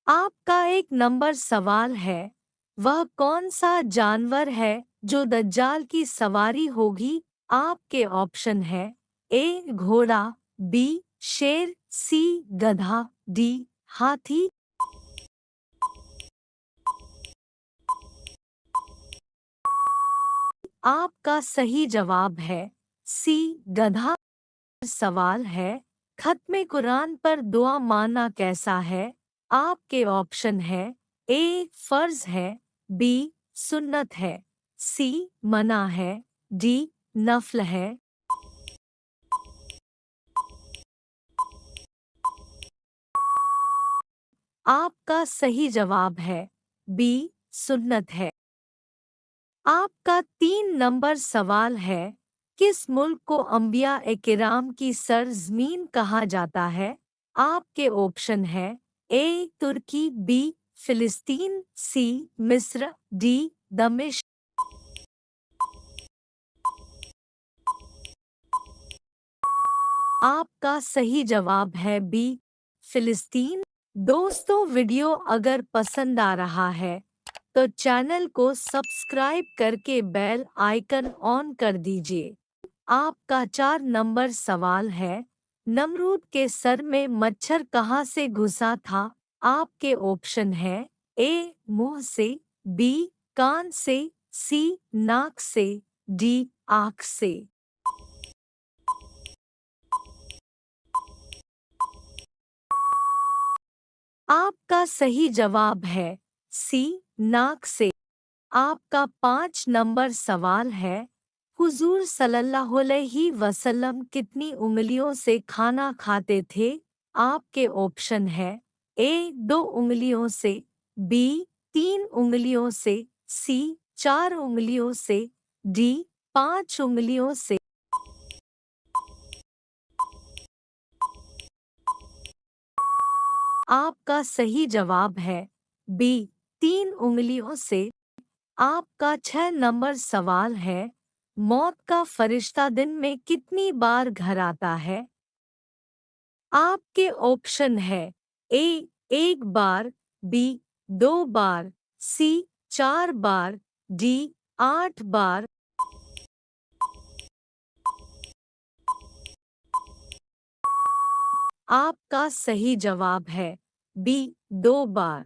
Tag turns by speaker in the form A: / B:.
A: आपका एक नंबर सवाल है, वह कौन सा जानवर है जो दज्जाल की सवारी होगी? आपके ऑप्शन है ए घोड़ा, बी शेर, सी गधा, डी हाथी। आपका सही जवाब है सी गधा। सवाल है, खत्मे कुरान पर दुआ माना कैसा है? आपके ऑप्शन है ए फर्ज है, बी सुन्नत है, सी मना है, डी नफल है। आपका सही जवाब है बी सुन्नत है। आपका 3 नंबर सवाल है, किस मुल्क को अंबिया ए किराम की सरजमीन कहा जाता है? आपके ऑप्शन है ए तुर्की, बी फिलिस्तीन, सी मिस्र, डी दमिश्क। आपका सही जवाब है बी फिलिस्तीन। दोस्तों, वीडियो अगर पसंद आ रहा है तो चैनल को सब्सक्राइब करके बेल आइकन ऑन कर दीजिए। आपका 4 नंबर सवाल है, नमरूद के सर में मच्छर कहाँ से घुसा था? आपके ऑप्शन है ए मुंह से, बी कान से, सी नाक से, डी आँख से। आपका सही जवाब है सी नाक से। आपका 5 नंबर सवाल है, हुजूर सल्लल्लाहु अलैहि वसल्लम कितनी उंगलियों से खाना खाते थे? आपके ऑप्शन है ए 2 उंगलियों से, बी 3 उंगलियों से, सी 4 उंगलियों से, डी 5 उंगलियों से। आपका सही जवाब है बी 3 उंगलियों से। आपका 6 नंबर सवाल है, मौत का फरिश्ता दिन में कितनी बार घर आता है? आपके ऑप्शन है ए 1 बार, बी 2 बार, सी 4 बार, डी 8 बार। आपका सही जवाब है बी 2 बार।